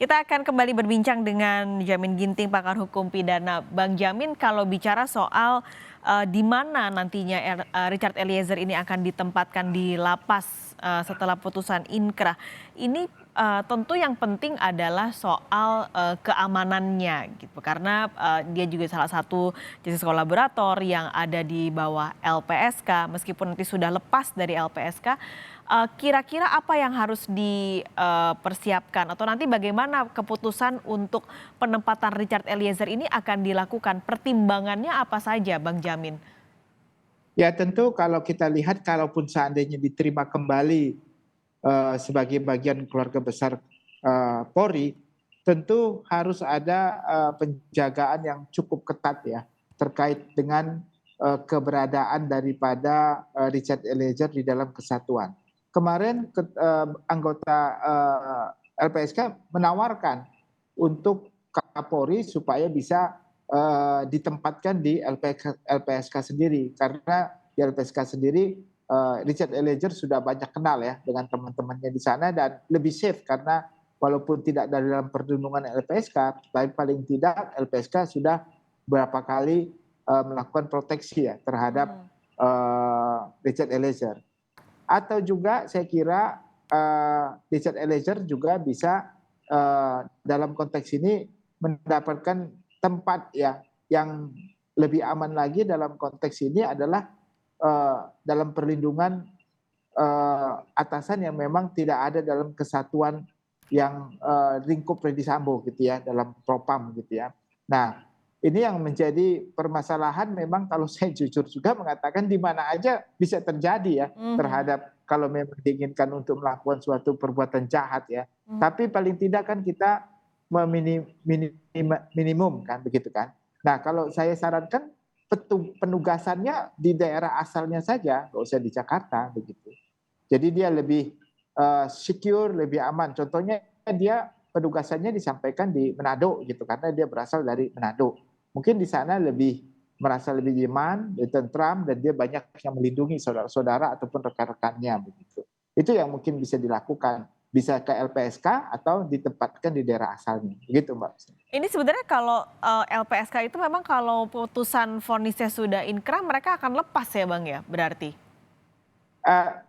Kita akan kembali berbincang dengan Jamin Ginting, pakar hukum pidana. Bang Jamin, kalau bicara soal di mana nantinya Richard Eliezer ini akan ditempatkan di lapas setelah putusan inkrah, ini tentu yang penting adalah soal keamanannya, gitu. Karena dia juga salah satu justice kolaborator yang ada di bawah LPSK, meskipun nanti sudah lepas dari LPSK. Kira-kira apa yang harus dipersiapkan atau nanti bagaimana keputusan untuk penempatan Richard Eliezer ini akan dilakukan? Pertimbangannya apa saja, Bang Jamin? Ya tentu kalau kita lihat kalaupun seandainya diterima kembali sebagai bagian keluarga besar Polri, tentu harus ada penjagaan yang cukup ketat ya terkait dengan keberadaan daripada Richard Eliezer di dalam kesatuan. Kemarin anggota LPSK menawarkan untuk Kapolri supaya bisa ditempatkan di LPSK sendiri, karena di LPSK sendiri Richard Eliezer sudah banyak kenal ya dengan teman-temannya di sana dan lebih safe karena walaupun tidak dalam perlindungan LPSK, tapi paling tidak LPSK sudah beberapa kali melakukan proteksi ya terhadap Richard Eliezer. Atau juga saya kira Richard Eliezer juga bisa dalam konteks ini mendapatkan tempat ya yang lebih aman lagi dalam konteks ini adalah dalam perlindungan atasan yang memang tidak ada dalam kesatuan yang lingkup Freddy Sambo gitu ya, dalam propam gitu ya. Nah, ini yang menjadi permasalahan memang kalau saya jujur juga mengatakan di mana aja bisa terjadi ya terhadap kalau memang diinginkan untuk melakukan suatu perbuatan jahat ya. Tapi paling tidak kan kita minimum kan begitu kan. Nah, kalau saya sarankan penugasannya di daerah asalnya saja, nggak usah di Jakarta begitu. Jadi dia lebih secure, lebih aman. Contohnya dia penugasannya disampaikan di Manado gitu karena dia berasal dari Manado. Mungkin di sana merasa lebih nyaman, lebih tentram, dan dia banyak yang melindungi saudara-saudara ataupun rekan-rekannya begitu. Itu yang mungkin bisa dilakukan, bisa ke LPSK atau ditempatkan di daerah asalnya, begitu Mbak. Ini sebenarnya kalau LPSK itu memang kalau putusan vonisnya sudah inkrah, mereka akan lepas ya, Bang ya, berarti?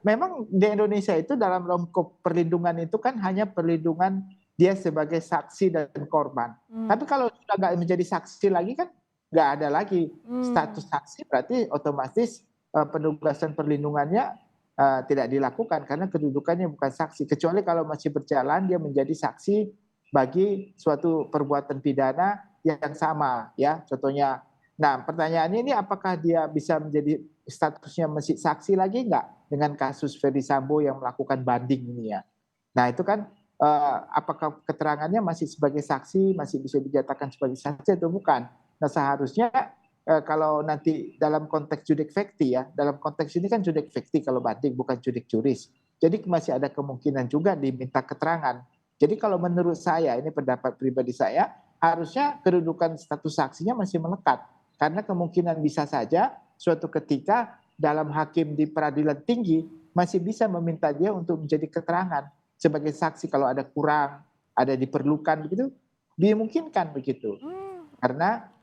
Memang di Indonesia itu dalam lingkup perlindungan itu kan hanya perlindungan dia sebagai saksi dan korban. Tapi kalau sudah nggak menjadi saksi lagi kan nggak ada lagi status saksi, berarti otomatis penugasan perlindungannya tidak dilakukan karena kedudukannya bukan saksi. Kecuali kalau masih berjalan dia menjadi saksi bagi suatu perbuatan pidana yang sama ya. Contohnya, nah pertanyaannya ini apakah dia bisa menjadi statusnya masih saksi lagi nggak dengan kasus Freddy Sambo yang melakukan banding ini ya. Nah itu kan apakah keterangannya masih sebagai saksi, masih bisa dinyatakan sebagai saksi atau bukan. Nah seharusnya kalau nanti dalam konteks judik fakti ya, dalam konteks ini kan judik fakti kalau banding bukan judik juris. Jadi masih ada kemungkinan juga diminta keterangan. Jadi kalau menurut saya, ini pendapat pribadi saya, harusnya kedudukan status saksinya masih melekat. Karena kemungkinan bisa saja suatu ketika dalam hakim di peradilan tinggi masih bisa meminta dia untuk menjadi keterangan sebagai saksi kalau ada kurang, ada diperlukan begitu, dimungkinkan begitu. Karena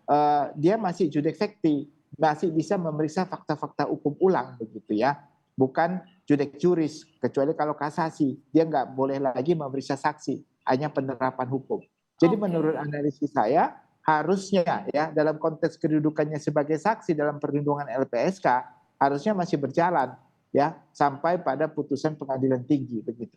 dia masih judik fakti, masih bisa memeriksa fakta-fakta hukum ulang begitu ya. Bukan judik juris, kecuali kalau kasasi, dia nggak boleh lagi memeriksa saksi, hanya penerapan hukum. Jadi menurut analisis saya, harusnya ya dalam konteks kedudukannya sebagai saksi dalam perlindungan LPSK, harusnya masih berjalan ya sampai pada putusan pengadilan tinggi begitu.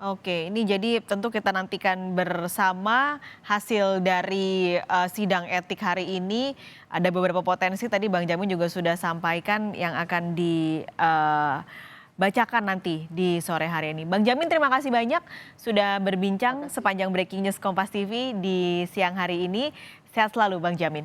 Oke, ini jadi tentu kita nantikan bersama hasil dari sidang etik hari ini. Ada beberapa potensi tadi Bang Jamin juga sudah sampaikan yang akan dibacakan nanti di sore hari ini. Bang Jamin terima kasih banyak sudah berbincang sepanjang Breaking News Kompas TV di siang hari ini. Sehat selalu Bang Jamin.